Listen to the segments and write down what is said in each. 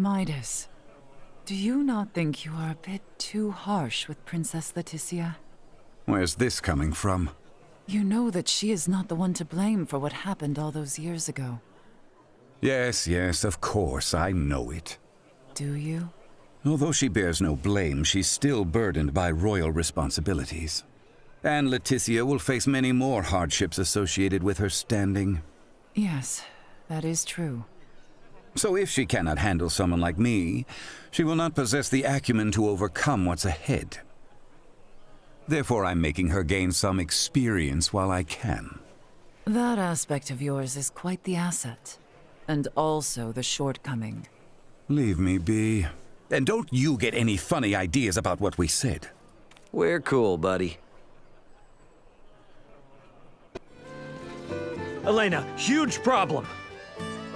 Midas, do you not think you are a bit too harsh with Princess Leticia? Where's this coming from? You know that she is not the one to blame for what happened all those years ago. Yes, of course, I know it. Do you? Although she bears no blame, she's still burdened by royal responsibilities. And Leticia will face many more hardships associated with her standing. Yes, that is true. So if she cannot handle someone like me, she will not possess the acumen to overcome what's ahead. Therefore, I'm making her gain some experience while I can. That aspect of yours is quite the asset. And also the shortcoming. Leave me be. And don't you get any funny ideas about what we said. We're cool, buddy. Elena, huge problem.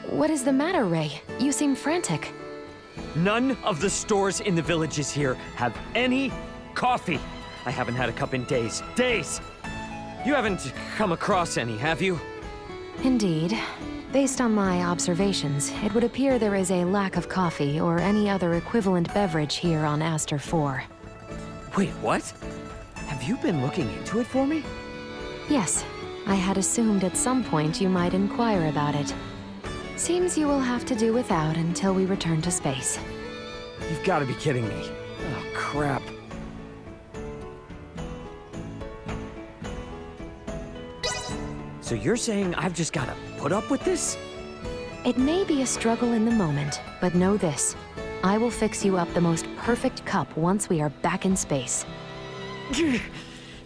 What is the matter, Ray? You seem frantic. None of the stores in the villages here have any coffee. I haven't had a cup in days. Days! You haven't come across any, have you? Indeed. Based on my observations, it would appear there is a lack of coffee or any other equivalent beverage here on Aster 4. Wait, what? Have you been looking into it for me? Yes, I had assumed at some point you might inquire about it. Seems you will have to do without until we return to space. You've got to be kidding me. Oh, crap. So you're saying I've just got to put up with this? It may be a struggle in the moment, but know this. I will fix you up the most perfect cup once we are back in space.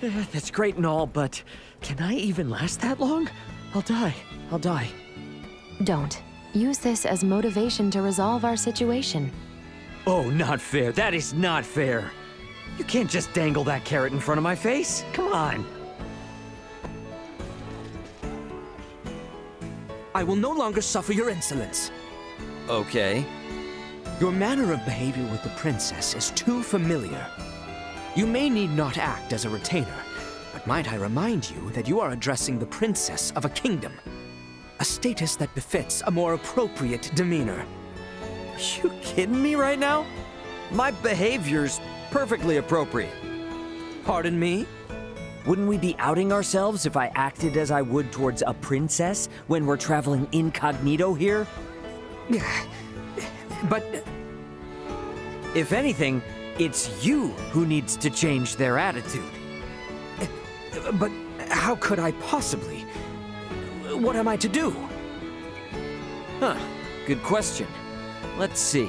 That's great and all, but can I even last that long? I'll die. Don't. Use this as motivation to resolve our situation. Oh, not fair. That is not fair. You can't just dangle that carrot in front of my face. Come on. I will no longer suffer your insolence. Okay. Your manner of behavior with the princess is too familiar. You may need not act as a retainer, but might I remind you that you are addressing the princess of a kingdom. A status that befits a more appropriate demeanor. You kidding me right now? My behavior's perfectly appropriate. Pardon me? Wouldn't we be outing ourselves if I acted as I would towards a princess when we're traveling incognito here? But If anything, it's you who needs to change their attitude. But how could I possibly? What am I to do? Huh, good question. Let's see.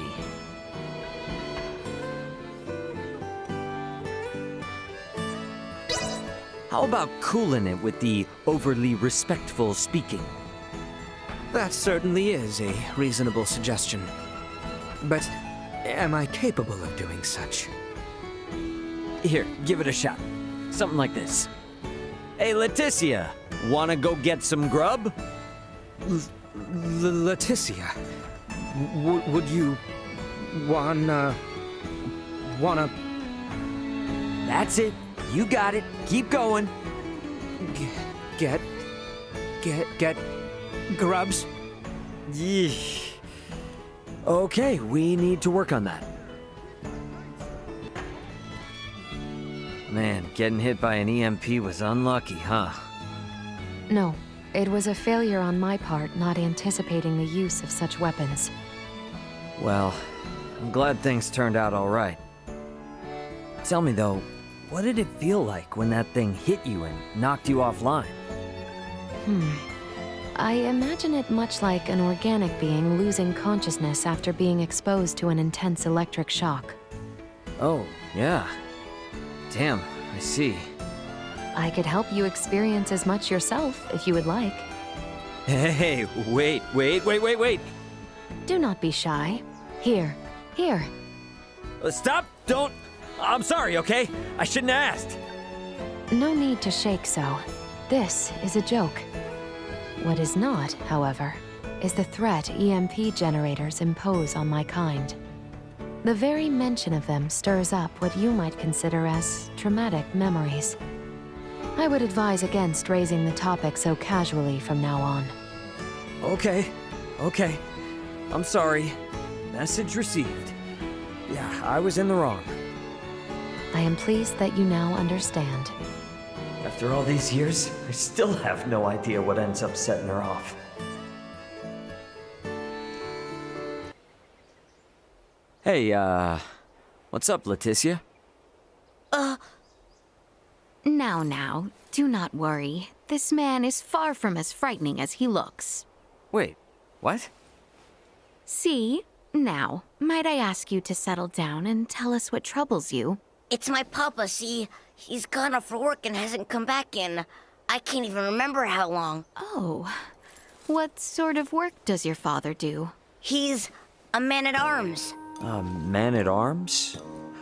How about cooling it with the overly respectful speaking? That certainly is a reasonable suggestion. But am I capable of doing such? Here, give it a shot. Something like this. Hey, Leticia, wanna go get some grub? Leticia, would you wanna? That's it. You got it. Keep going. Get grubs? Yeesh. Okay, we need to work on that. Man, getting hit by an EMP was unlucky, huh? No, it was a failure on my part not anticipating the use of such weapons. Well, I'm glad things turned out all right. Tell me though, what did it feel like when that thing hit you and knocked you offline? I imagine it much like an organic being losing consciousness after being exposed to an intense electric shock. Oh, yeah. Damn, I see. I could help you experience as much yourself if you would like. Hey, wait. Do not be shy. Here. Stop! Don't! I'm sorry, okay? I shouldn't have asked. No need to shake so. This is a joke. What is not, however, is the threat EMP generators impose on my kind. The very mention of them stirs up what you might consider as traumatic memories. I would advise against raising the topic so casually from now on. Okay. I'm sorry. Message received. Yeah, I was in the wrong. I am pleased that you now understand. After all these years, I still have no idea what ends up setting her off. Hey, what's up, Leticia? Now, do not worry. This man is far from as frightening as he looks. Wait, what? See? Now, might I ask you to settle down and tell us what troubles you? It's my papa, see? He's gone off for work and hasn't come back in. I can't even remember how long. Oh. What sort of work does your father do? He's a man-at-arms. A man-at-arms?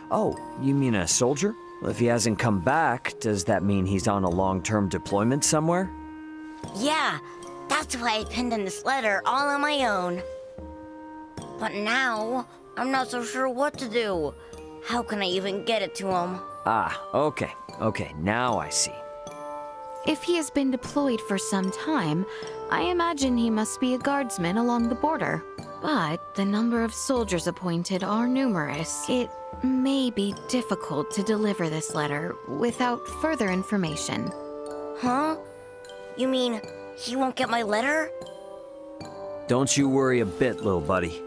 Oh, you mean a soldier? Well, if he hasn't come back, does that mean he's on a long-term deployment somewhere? Yeah, that's why I penned in this letter all on my own. But now, I'm not so sure what to do. How can I even get it to him? Ah, okay, now I see. If he has been deployed for some time, I imagine he must be a guardsman along the border. But the number of soldiers appointed are numerous. It may be difficult to deliver this letter without further information. Huh? You mean he won't get my letter? Don't you worry a bit, little buddy.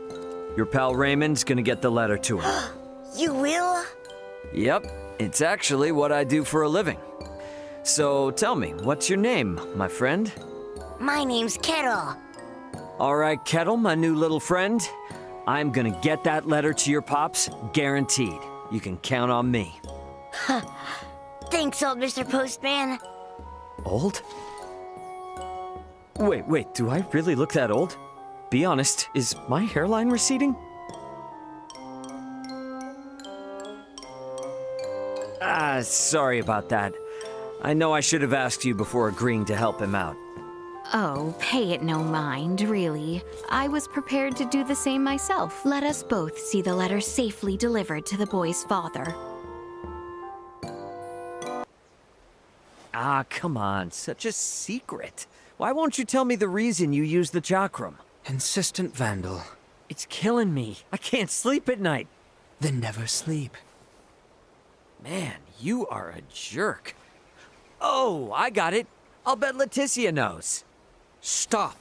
Your pal Raymond's gonna get the letter to him. You will? Yep, it's actually what I do for a living. So tell me, what's your name, my friend? My name's Kettle. All right, Kettle, my new little friend. I'm gonna get that letter to your pops, guaranteed. You can count on me. Thanks, old Mr. Postman. Old? Wait, do I really look that old? Be honest, is my hairline receding? Sorry about that. I know I should have asked you before agreeing to help him out. Oh, pay it no mind, really. I was prepared to do the same myself. Let us both see the letter safely delivered to the boy's father. Ah, come on, such a secret. Why won't you tell me the reason you used the chakram? Insistent vandal. It's killing me. I can't sleep at night. Then never sleep. Man, you are a jerk. Oh, I got it. I'll bet Leticia knows. Stop.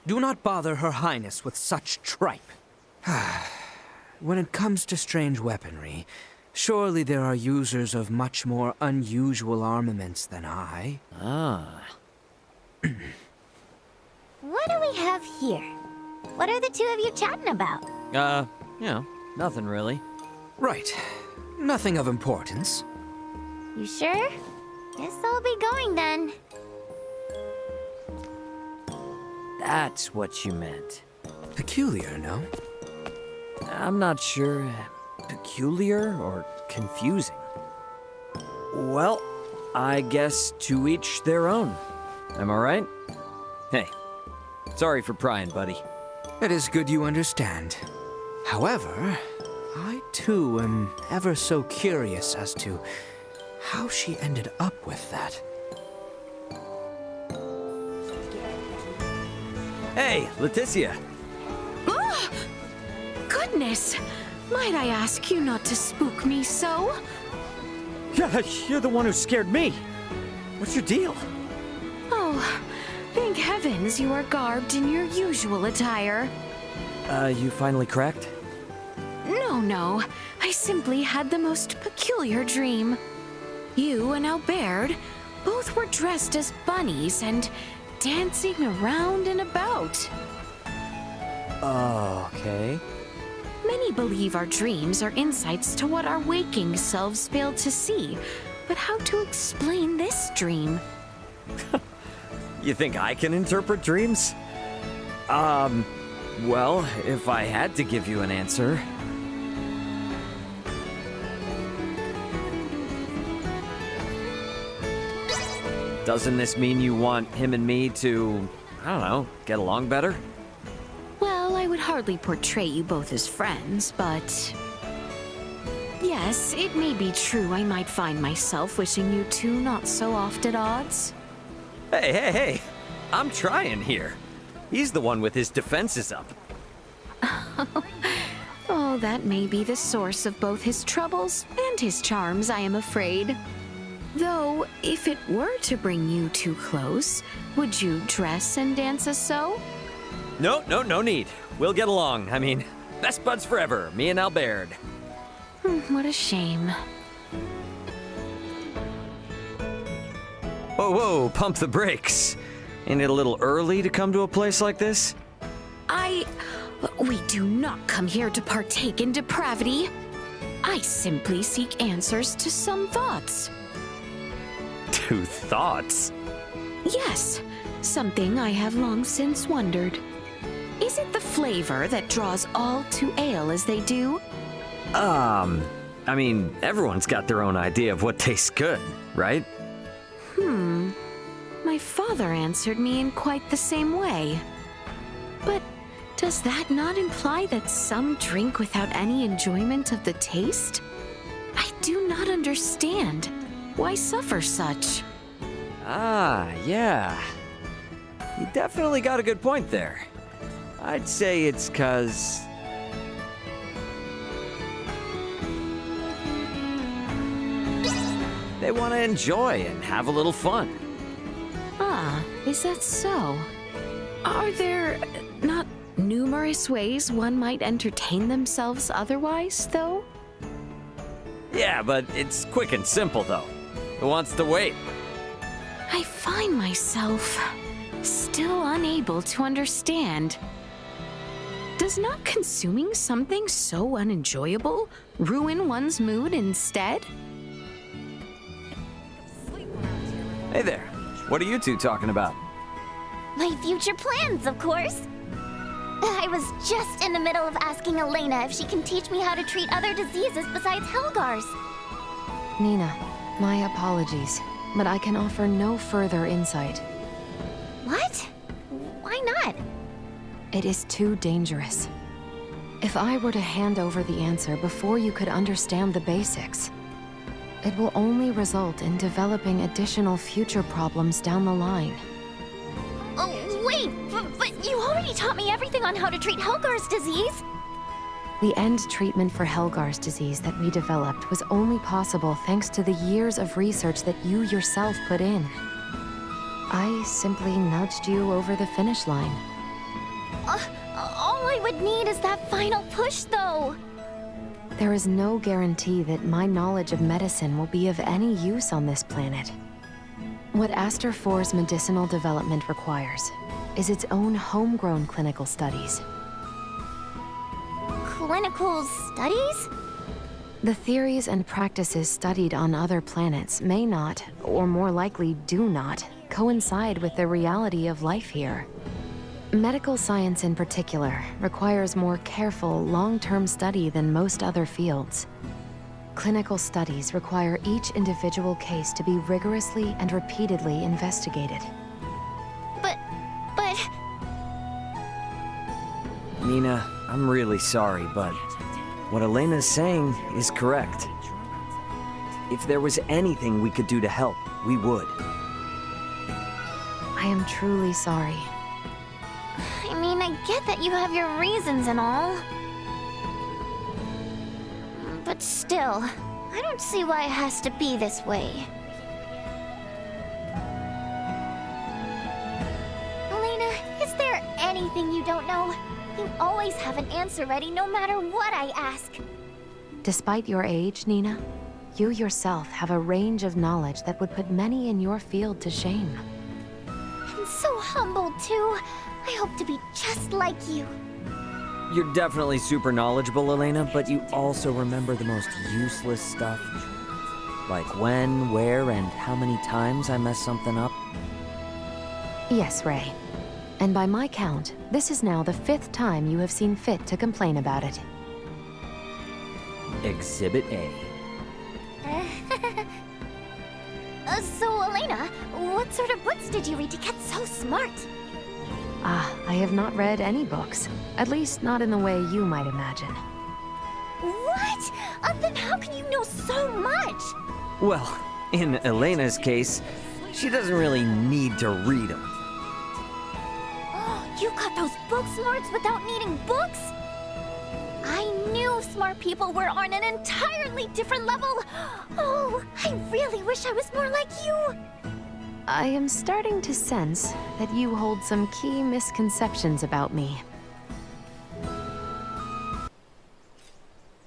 Do not bother Her Highness with such tripe. When it comes to strange weaponry, surely there are users of much more unusual armaments than I. Ah. What do we have here? What are the two of you chatting about? Nothing really. Right. Nothing of importance. You sure? Guess I'll be going then. That's what you meant. Peculiar, no? I'm not sure. Peculiar or confusing? Well, I guess to each their own. Am I right? Hey, sorry for prying, buddy. It is good you understand. However, I too am ever so curious as to how she ended up with that. Hey, Leticia. Goodness! Might I ask you not to spook me so? Yeah, you're the one who scared me. What's your deal? Oh, thank heavens you are garbed in your usual attire. You finally cracked? No. I simply had the most peculiar dream. You and Albert both were dressed as bunnies and dancing around and about. Okay. Many believe our dreams are insights to what our waking selves fail to see. But how to explain this dream? You think I can interpret dreams? Well, if I had to give you an answer. Doesn't this mean you want him and me to, I don't know, get along better? Well, I would hardly portray you both as friends, but... Yes, it may be true I might find myself wishing you two not so oft at odds. Hey, I'm trying here. He's the one with his defenses up. Oh, that may be the source of both his troubles and his charms, I am afraid. Though, if it were to bring you too close, would you dress and dance us so? No need. We'll get along. I mean, best buds forever, me and Albert. What a shame. Whoa, pump the brakes. Ain't it a little early to come to a place like this? We do not come here to partake in depravity. I simply seek answers to some thoughts. To thoughts? Yes, something I have long since wondered. Is it the flavor that draws all to ale as they do? I mean, everyone's got their own idea of what tastes good, right? My father answered me in quite the same way. But does that not imply that some drink without any enjoyment of the taste? I do not understand. Why suffer such? Yeah. You definitely got a good point there. I'd say it's 'cause... they want to enjoy and have a little fun. Is that so? Are there not numerous ways one might entertain themselves otherwise, though? Yeah, but it's quick and simple, though. Who wants to wait? I find myself still unable to understand. Does not consuming something so unenjoyable ruin one's mood instead? Hey there. What are you two talking about? My future plans, of course. I was just in the middle of asking Elena if she can teach me how to treat other diseases besides Helgar's. Nina, my apologies, but I can offer no further insight. What? Why not? It is too dangerous. If I were to hand over the answer before you could understand the basics, it will only result in developing additional future problems down the line. Oh, wait, but you already taught me everything on how to treat Helgar's disease. The end treatment for Helgar's disease that we developed was only possible thanks to the years of research that you yourself put in. I simply nudged you over the finish line. All I would need is that final push, though. There is no guarantee that my knowledge of medicine will be of any use on this planet. What Aster 4's medicinal development requires is its own homegrown clinical studies. Clinical studies? The theories and practices studied on other planets may not, or more likely do not, coincide with the reality of life here. Medical science in particular requires more careful, long-term study than most other fields. Clinical studies require each individual case to be rigorously and repeatedly investigated. But... Nina, I'm really sorry, but what Elena's saying is correct. If there was anything we could do to help, we would. I am truly sorry. I mean, I get that you have your reasons and all. But still, I don't see why it has to be this way. Elena, is there anything you don't know? You always have an answer ready no matter what I ask. Despite your age, Nina, you yourself have a range of knowledge that would put many in your field to shame. And so humble, too. I hope to be just like you. You're definitely super knowledgeable, Elena, but you also remember the most useless stuff. Like when, where, and how many times I messed something up. Yes, Ray. And by my count, this is now the 5th time you have seen fit to complain about it. Exhibit A. So, Elena, what sort of books did you read to get so smart? I have not read any books. At least not in the way you might imagine. What? Then how can you know so much? Well, in Elena's case, she doesn't really need to read them. You got those book smarts without needing books? I knew of smart people were on an entirely different level. Oh, I really wish I was more like you. I am starting to sense that you hold some key misconceptions about me.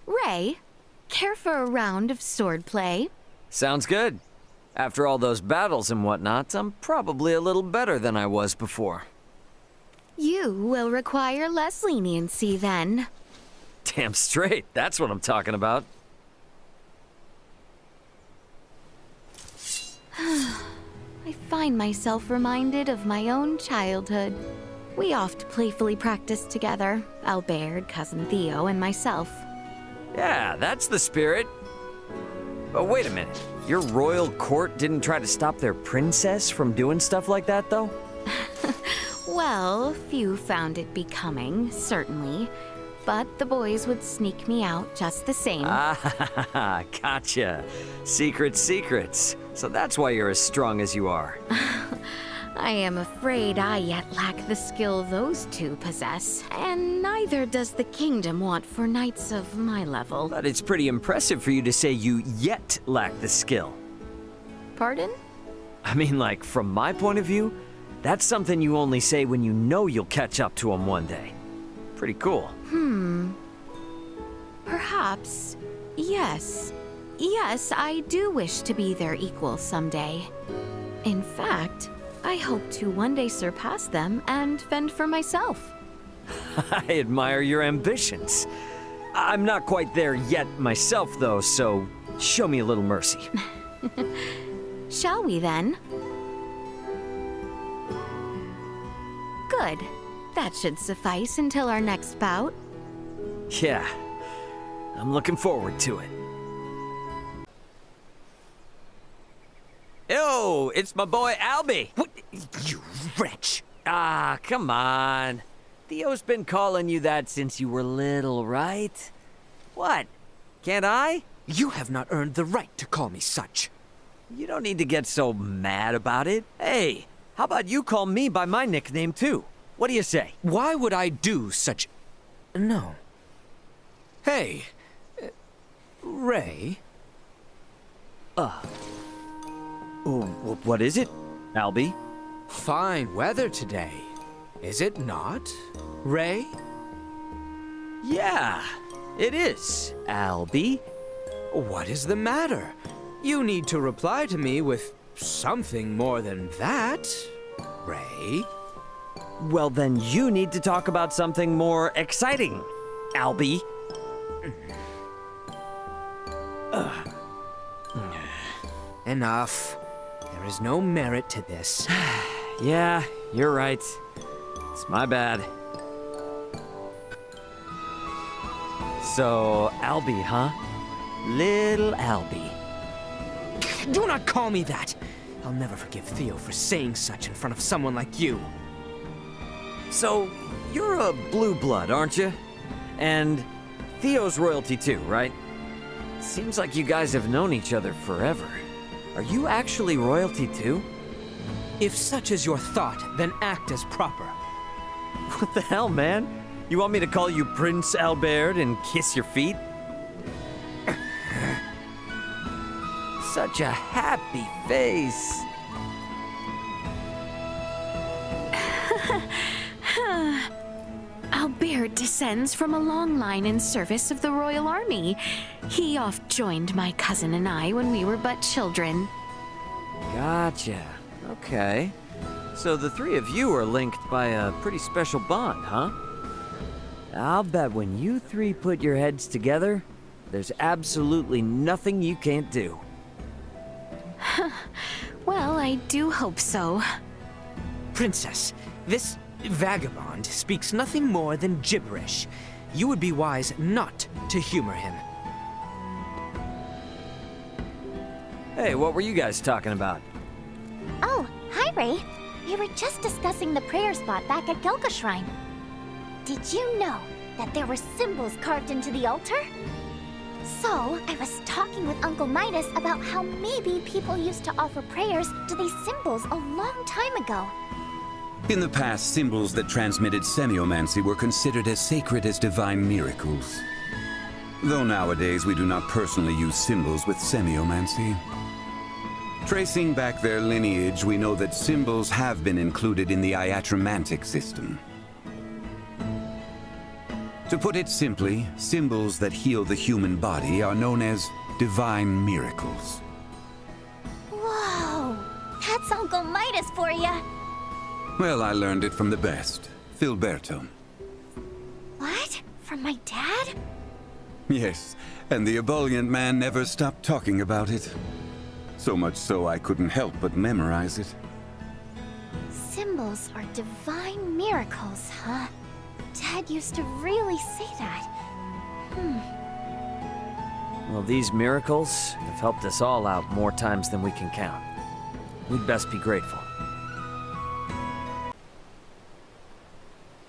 Ray, care for a round of swordplay? Sounds good. After all those battles and whatnot, I'm probably a little better than I was before. You will require less leniency then. Damn straight, that's what I'm talking about. I find myself reminded of my own childhood. We oft playfully practiced together, Albert, Cousin Theo, and myself. Yeah, that's the spirit. But wait a minute, your royal court didn't try to stop their princess from doing stuff like that, though? Well, few found it becoming, certainly. But the boys would sneak me out just the same. Ah, gotcha. Secrets. So that's why you're as strong as you are. I am afraid I yet lack the skill those two possess, and neither does the kingdom want for knights of my level. But it's pretty impressive for you to say you yet lack the skill. Pardon? I mean, like, from my point of view, that's something you only say when you know you'll catch up to them one day. Pretty cool. Perhaps. Yes. Yes, I do wish to be their equal someday. In fact, I hope to one day surpass them and fend for myself. I admire your ambitions. I'm not quite there yet myself, though, so show me a little mercy. Shall we then? Good. That should suffice until our next bout. Yeah, I'm looking forward to it. Yo, it's my boy Albie. What? You wretch! Ah, come on. Theo's been calling you that since you were little, right? What? Can't I? You have not earned the right to call me such. You don't need to get so mad about it. Hey, how about you call me by my nickname too? What do you say? Why would I do such... No. Hey, Ray? What is it, Albie? Fine weather today, is it not, Ray? Yeah, it is, Albie. What is the matter? You need to reply to me with something more than that, Ray. Well, then you need to talk about something more exciting, Albie. Enough. There is no merit to this. Yeah, you're right. It's my bad. So, Albie, huh? Little Albie. Do not call me that! I'll never forgive Theo for saying such in front of someone like you. So, you're a blue blood, aren't you? And Theo's royalty too, right? Seems like you guys have known each other forever. Are you actually royalty too? If such is your thought, then act as proper. What the hell, man? You want me to call you Prince Albert and kiss your feet? Such a happy face. Albert descends from a long line in service of the Royal Army. He oft joined my cousin and I when we were but children. Gotcha. Okay. So the three of you are linked by a pretty special bond, huh? I'll bet when you three put your heads together, there's absolutely nothing you can't do. Well, I do hope so. Princess, this vagabond speaks nothing more than gibberish. You would be wise not to humor him. Hey, what were you guys talking about? Oh, hi, Ray. We were just discussing the prayer spot back at Gelka Shrine. Did you know that there were symbols carved into the altar? So, I was talking with Uncle Midas about how maybe people used to offer prayers to these symbols a long time ago. In the past, symbols that transmitted semiomancy were considered as sacred as divine miracles. Though nowadays we do not personally use symbols with semiomancy. Tracing back their lineage, we know that symbols have been included in the iatromantic system. To put it simply, symbols that heal the human body are known as divine miracles. Whoa! That's Uncle Midas for ya! Well, I learned it from the best, Filberto. What? From my dad? Yes, and the ebullient man never stopped talking about it. So much so I couldn't help but memorize it. Symbols are divine miracles, huh? Dad used to really say that. Well, these miracles have helped us all out more times than we can count. We'd best be grateful.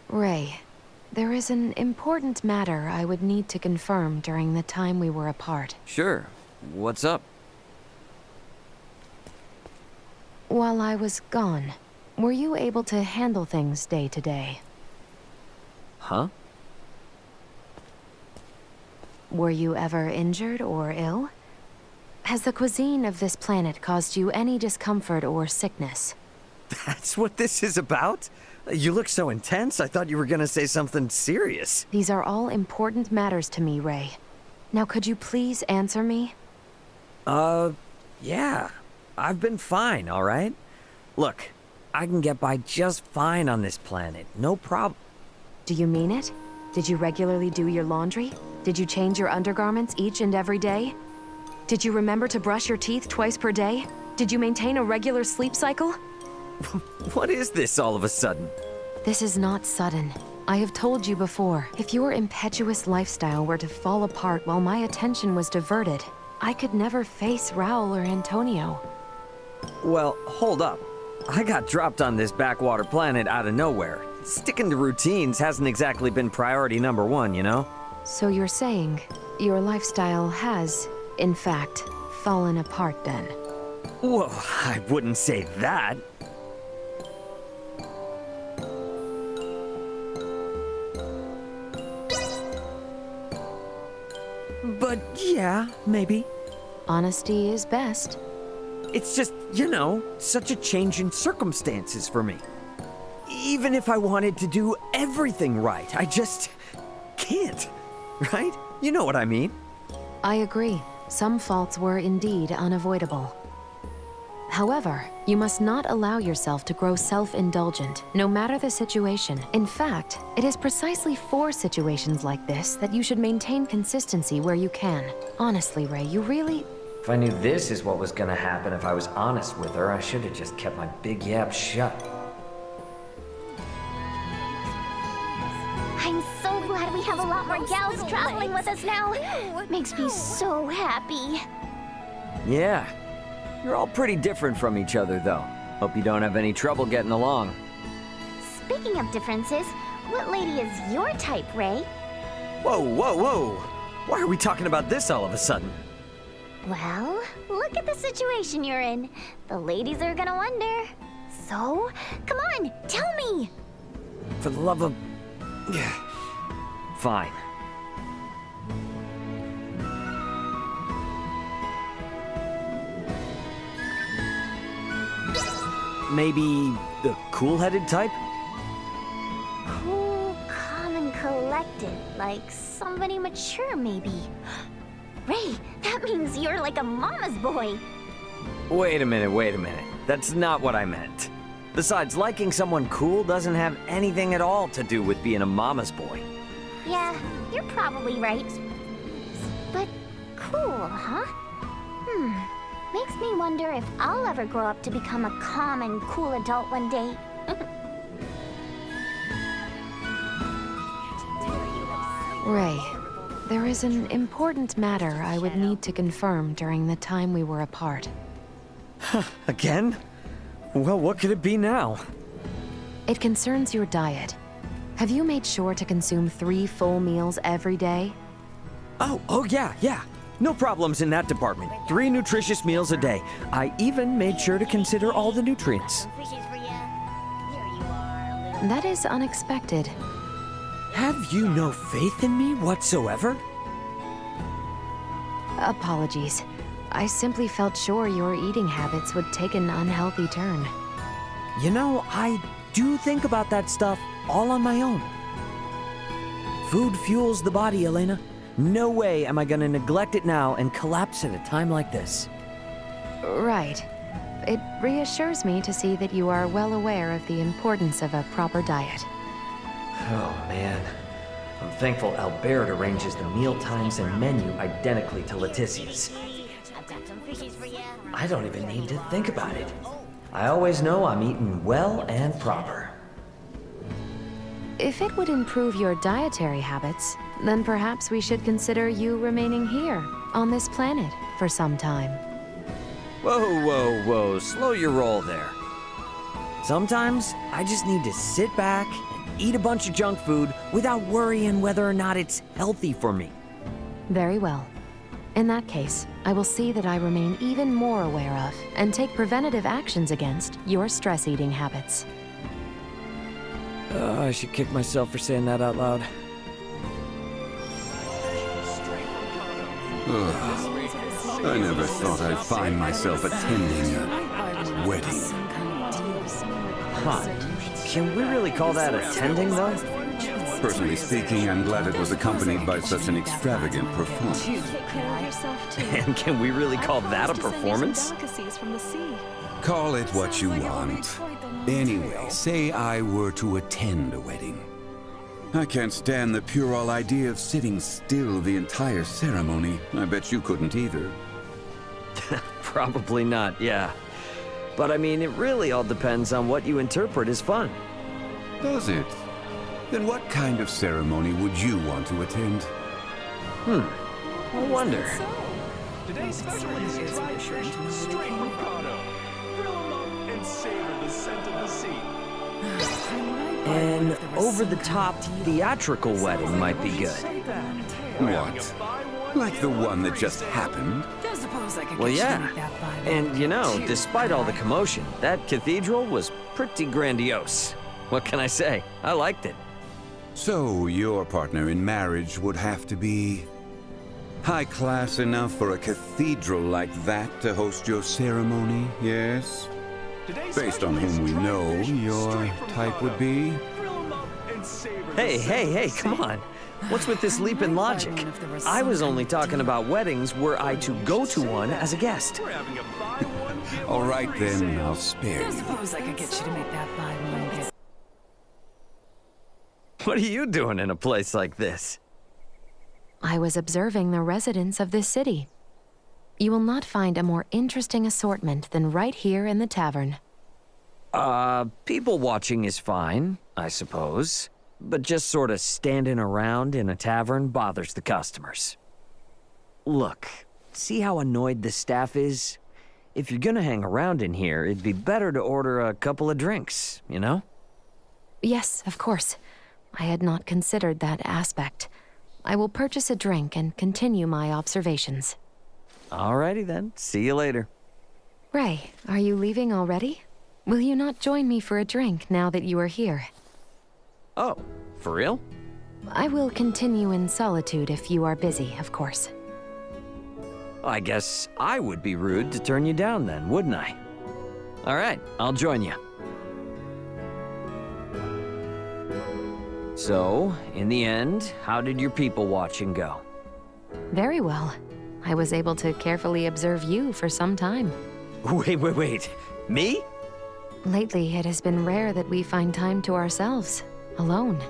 Ray, there is an important matter I would need to confirm during the time we were apart. Sure. What's up? While I was gone, were you able to handle things day to day? Huh? Were you ever injured or ill? Has the cuisine of this planet caused you any discomfort or sickness? That's what this is about? You look so intense, I thought you were gonna say something serious. These are all important matters to me, Ray. Now could you please answer me? Yeah. I've been fine, all right? Look, I can get by just fine on this planet. No problem. Do you mean it? Did you regularly do your laundry? Did you change your undergarments each and every day? Did you remember to brush your teeth twice per day? Did you maintain a regular sleep cycle? What is this all of a sudden? This is not sudden. I have told you before, if your impetuous lifestyle were to fall apart while my attention was diverted, I could never face Raul or Antonio. Well, hold up. I got dropped on this backwater planet out of nowhere. Sticking to routines hasn't exactly been priority number one, you know? So you're saying your lifestyle has, in fact, fallen apart then? Whoa, I wouldn't say that. But yeah, maybe. Honesty is best. It's just, you know, such a change in circumstances for me. Even if I wanted to do everything right, I just can't, right? You know what I mean? I agree. Some faults were indeed unavoidable. However, you must not allow yourself to grow self-indulgent, no matter the situation. In fact, it is precisely for situations like this that you should maintain consistency where you can. Honestly, Ray, you really... If I knew this is what was gonna happen if I was honest with her, I should have just kept my big yap shut. I'm so glad we have a lot more gals traveling with us now. Makes me so happy. Yeah. You're all pretty different from each other, though. Hope you don't have any trouble getting along. Speaking of differences, what lady is your type, Ray? Whoa, whoa, whoa! Why are we talking about this all of a sudden? Well, look at the situation you're in. The ladies are gonna wonder. So, come on, tell me! For the love of... Fine. Maybe the cool-headed type? Cool, calm, and collected. Like somebody mature, maybe. Ray, that means you're like a mama's boy. Wait a minute. That's not what I meant. Besides, liking someone cool doesn't have anything at all to do with being a mama's boy. Yeah, you're probably right. But cool, huh? Makes me wonder if I'll ever grow up to become a calm and cool adult one day. Ray, there is an important matter I would need to confirm during the time we were apart. Again? Well, what could it be now? It concerns your diet. Have you made sure to consume 3 full meals every day? Oh yeah. No problems in that department. 3 nutritious meals a day. I even made sure to consider all the nutrients. That is unexpected. Have you no faith in me whatsoever? Apologies. I simply felt sure your eating habits would take an unhealthy turn. You know, I do think about that stuff all on my own. Food fuels the body, Elena. No way am I gonna neglect it now and collapse at a time like this. Right. It reassures me to see that you are well aware of the importance of a proper diet. Oh, man. I'm thankful Albert arranges the meal times and menu identically to Leticia's. I've got some fishies for you. I don't even need to think about it. I always know I'm eating well and proper. If it would improve your dietary habits, then perhaps we should consider you remaining here, on this planet, for some time. Whoa, whoa, whoa, slow your roll there. Sometimes I just need to sit back and eat a bunch of junk food without worrying whether or not it's healthy for me. Very well. In that case, I will see that I remain even more aware of and take preventative actions against your stress-eating habits. I should kick myself for saying that out loud. I never thought I'd find myself attending a wedding. Huh. Can we really call that attending, though? Personally speaking, I'm glad it was accompanied by such an extravagant performance. And can we really call that a performance? Call it what you want. Anyway, say I were to attend a wedding. I can't stand the puerile idea of sitting still the entire ceremony. I bet you couldn't either. Probably not, yeah. But I mean, it really all depends on what you interpret as fun. Does it? Then what kind of ceremony would you want to attend? I wonder. Today's special is dried fish straight from Kano. Grill 'em up and savor the scent of the sea. An over-the-top theatrical wedding might be good. What? Like the one that just happened? Don't suppose I could Well, get you to yeah. make that Bible. And you know, despite all the commotion, that cathedral was pretty grandiose. What can I say? I liked it. So, your partner in marriage would have to be high class enough for a cathedral like that to host your ceremony, yes? Based on whom we know your type would be? Hey, come on. What's with this leap in logic? I was only talking about weddings were I to go to one as a guest. All right then, I'll spare Don't you. suppose I could get you to make that Bible and get... What are you doing in a place like this? I was observing the residents of this city. You will not find a more interesting assortment than right here in the tavern. People watching is fine, I suppose. But just sort of standing around in a tavern bothers the customers. Look, see how annoyed the staff is? If you're gonna hang around in here, it'd be better to order a couple of drinks, you know? Yes, of course. I had not considered that aspect. I will purchase a drink and continue my observations. Alrighty then, see you later. Ray, are you leaving already? Will you not join me for a drink now that you are here? Oh, for real? I will continue in solitude if you are busy, of course. I guess I would be rude to turn you down then, wouldn't I? Alright, I'll join you. So, in the end, how did your people watching go? Very well. I was able to carefully observe you for some time. Wait. Me? Lately, it has been rare that we find time to ourselves, alone.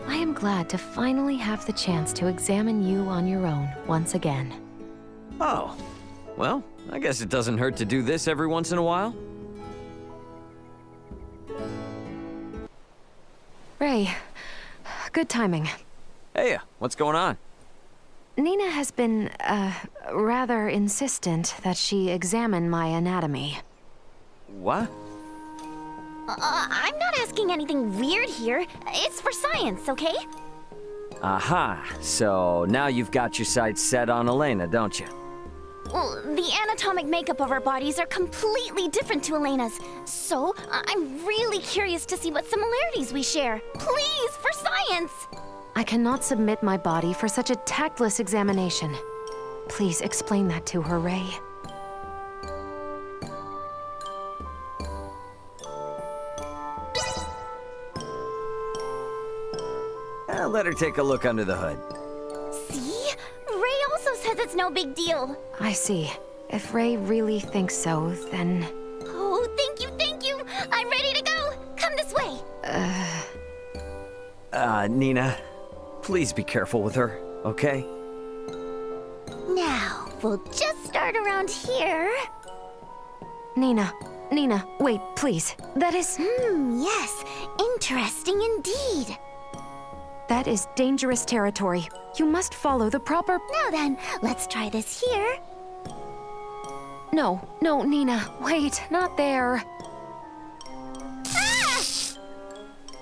I am glad to finally have the chance to examine you on your own once again. Oh, well, I guess it doesn't hurt to do this every once in a while. Ray, good timing. Hey, what's going on? Nina has been, rather insistent that she examine my anatomy. What? I'm not asking anything weird here. It's for science, okay? Aha, so now you've got your sights set on Elena, don't you? Well, the anatomic makeup of our bodies are completely different to Elena's. So, I'm really curious to see what similarities we share. Please, for science! I cannot submit my body for such a tactless examination. Please explain that to her, Ray. Let her take a look under the hood. See? Ray also says it's no big deal. I see. If Ray really thinks so, then... Oh, thank you, thank you! I'm ready to go! Come this way! Nina, please be careful with her, okay? Now, we'll just start around here. Nina, wait, please. That is... Yes. Interesting indeed. That is dangerous territory. You must follow the proper... Now then, let's try this here. No, Nina, wait, not there. Ah!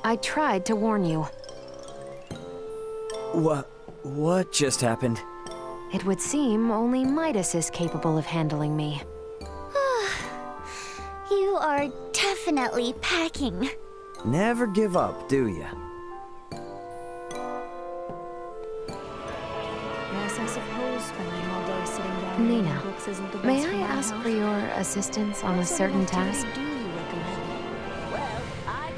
I tried to warn you. What just happened? It would seem only Midas is capable of handling me. You are definitely packing. Never give up, do ya? Yes, I suppose spending all day sitting down Nina, reading books isn't the best may for I my ask health. for your assistance on a So certain what task? do you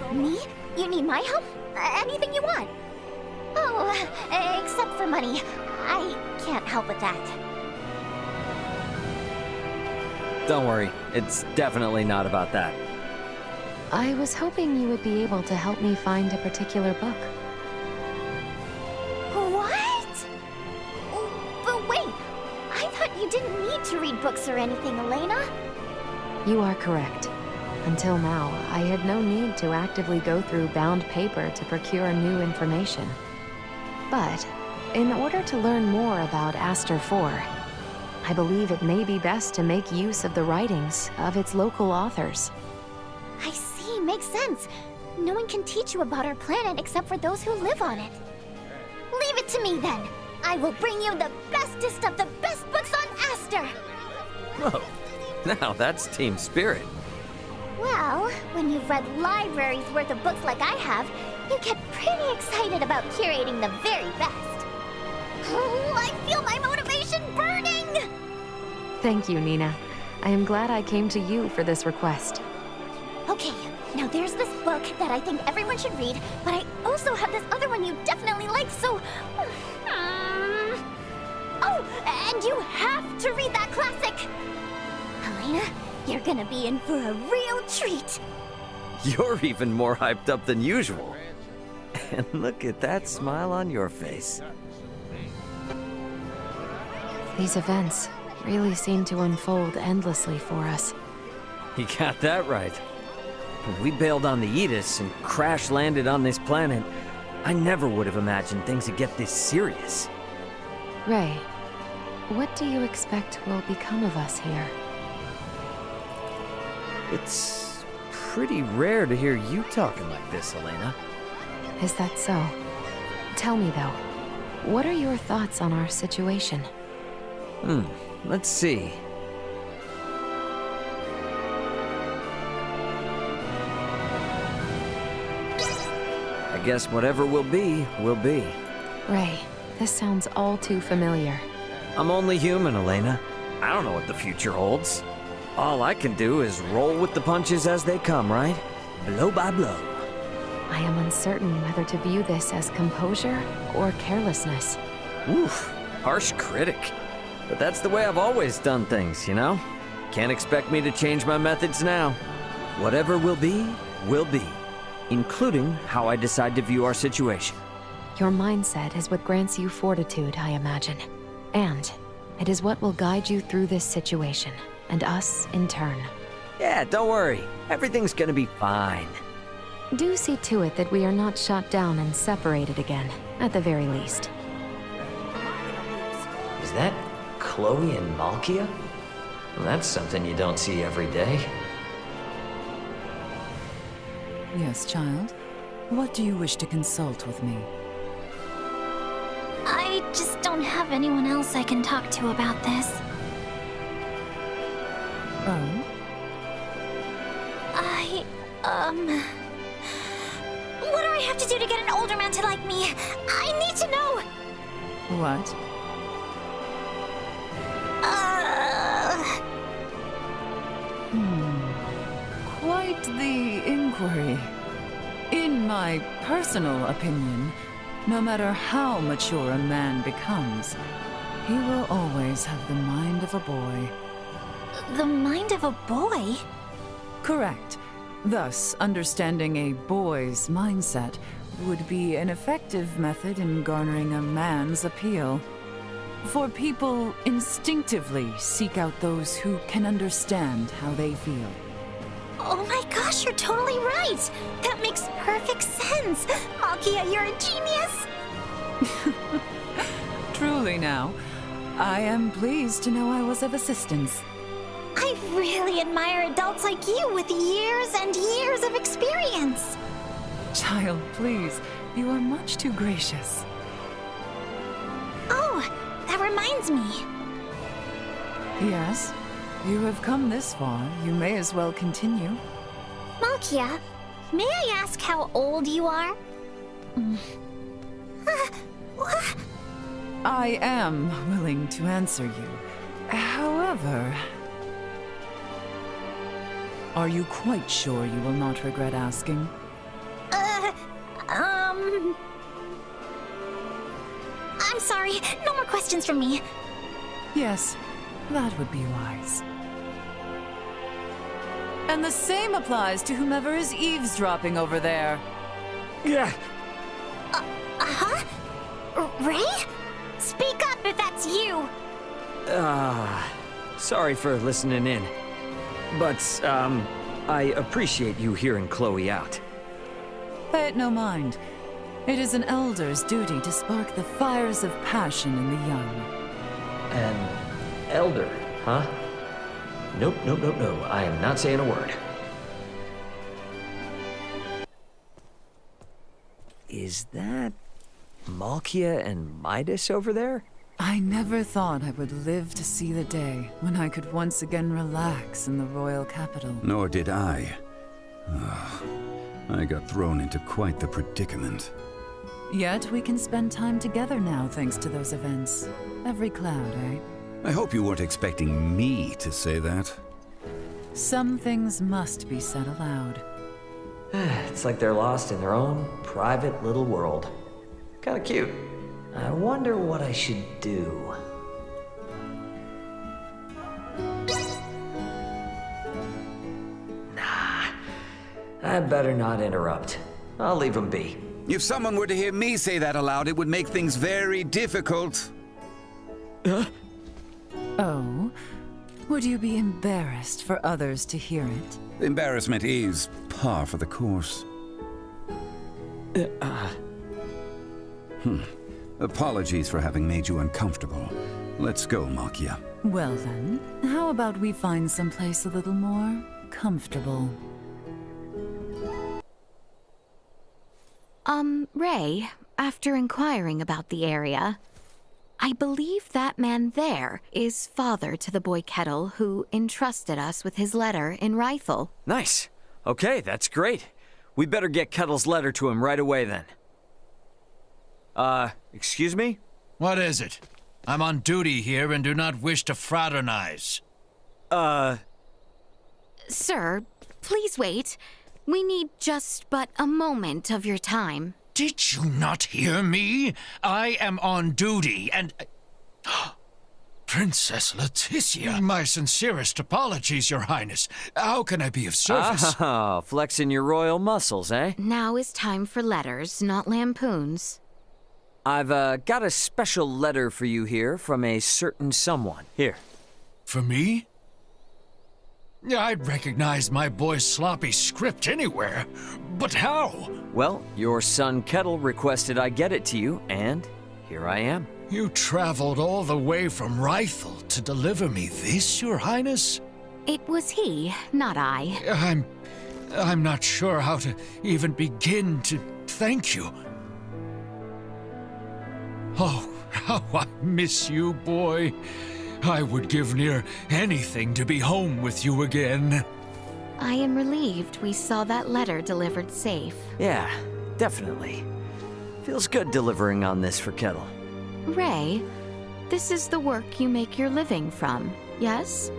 recommend? Me? You need my help? Anything you want. Oh, except for money. I can't help with that. Don't worry, it's definitely not about that. I was hoping you would be able to help me find a particular book. What? But wait, I thought you didn't need to read books or anything, Elena. You are correct. Until now, I had no need to actively go through bound paper to procure new information. But, in order to learn more about Aster 4, I believe it may be best to make use of the writings of its local authors. I see, makes sense. No one can teach you about our planet except for those who live on it. Leave it to me then. I will bring you the bestest of the best books on Aster. Whoa, now that's team spirit. Well, when you've read libraries worth of books like I have, you get pretty excited about curating the very best. Oh, I feel my motivation burning! Thank you, Nina. I am glad I came to you for this request. Okay, now there's this book that I think everyone should read, but I also have this other one you definitely like, so... Oh, and you have to read that classic! Elena, you're gonna be in for a real treat! You're even more hyped up than usual. And look at that smile on your face. These events really seem to unfold endlessly for us. You got that right. When we bailed on the Edis and crash-landed on this planet, I never would have imagined things would get this serious. Ray, what do you expect will become of us here? It's pretty rare to hear you talking like this, Elena. Is that so? Tell me, though, what are your thoughts on our situation? Let's see. I guess whatever will be, will be. Ray, this sounds all too familiar. I'm only human, Elena. I don't know what the future holds. All I can do is roll with the punches as they come, right? Blow by blow. I am uncertain whether to view this as composure or carelessness. Oof, harsh critic. But that's the way I've always done things, you know? Can't expect me to change my methods now. Whatever will be, including how I decide to view our situation. Your mindset is what grants you fortitude, I imagine. And it is what will guide you through this situation, and us in turn. Yeah, don't worry. Everything's gonna be fine. Do see to it that we are not shot down and separated again, at the very least. Is that Chloe and Malkia? Well, that's something you don't see every day. Yes, child. What do you wish to consult with me? I just don't have anyone else I can talk to about this. Oh? What do I have to do to get an older man to like me? I need to know! What? Quite the inquiry. In my personal opinion, no matter how mature a man becomes, he will always have the mind of a boy. The mind of a boy? Correct. Thus, understanding a boy's mindset would be an effective method in garnering a man's appeal. For people instinctively seek out those who can understand how they feel. Oh my gosh, you're totally right! That makes perfect sense! Malkia, you're a genius! Truly now, I am pleased to know I was of assistance. I really admire adults like you with years and years of experience! Child, please, you are much too gracious. Oh, that reminds me. Yes, you have come this far. You may as well continue. Malkia, may I ask how old you are? I am willing to answer you. However, are you quite sure you will not regret asking? I'm sorry, no more questions from me. Yes, that would be wise. And the same applies to whomever is eavesdropping over there. Yeah. Ray? Speak up if that's you! Sorry for listening in. But, I appreciate you hearing Chloe out. Pay it no mind. It is an elder's duty to spark the fires of passion in the young. An elder, huh? Nope, nope, nope, no. I am not saying a word. Is that Malkia and Midas over there? I never thought I would live to see the day when I could once again relax in the royal capital. Nor did I. I got thrown into quite the predicament. Yet we can spend time together now thanks to those events. Every cloud, eh? I hope you weren't expecting me to say that. Some things must be said aloud. It's like they're lost in their own private little world. Kinda cute. I wonder what I should do. Nah, I'd better not interrupt. I'll leave them be. If someone were to hear me say that aloud, it would make things very difficult. Oh? Would you be embarrassed for others to hear it? Embarrassment is par for the course. Apologies for having made you uncomfortable. Let's go, Malkia. Well then, how about we find someplace a little more comfortable? Ray, after inquiring about the area, I believe that man there is father to the boy Kettle who entrusted us with his letter in Rifle. Nice. Okay, that's great. We better get Kettle's letter to him right away then. Excuse me? What is it? I'm on duty here and do not wish to fraternize. Sir, please wait. We need just but a moment of your time. Did you not hear me? I am on duty and... Princess Leticia, my sincerest apologies, Your Highness. How can I be of service? Ah, flexing your royal muscles, eh? Now is time for letters, not lampoons. I've, got a special letter for you here from a certain someone. Here. For me? I'd recognize my boy's sloppy script anywhere, but how? Well, your son Kettle requested I get it to you, and here I am. You traveled all the way from Rifle to deliver me this, Your Highness? It was he, not I. I'm not sure how to even begin to thank you. Oh, how I miss you, boy. I would give near anything to be home with you again. I am relieved we saw that letter delivered safe. Yeah, definitely. Feels good delivering on this for Kettle. Ray, this is the work you make your living from, yes?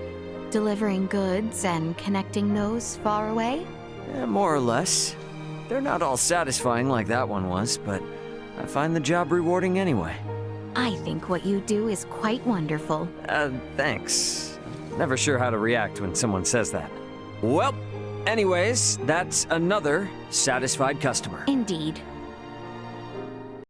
delivering goods and connecting those far away? More or less. They're not all satisfying like that one was, but I find the job rewarding anyway. I think what you do is quite wonderful. Thanks. Never sure how to react when someone says that. Well, anyways, that's another satisfied customer. Indeed.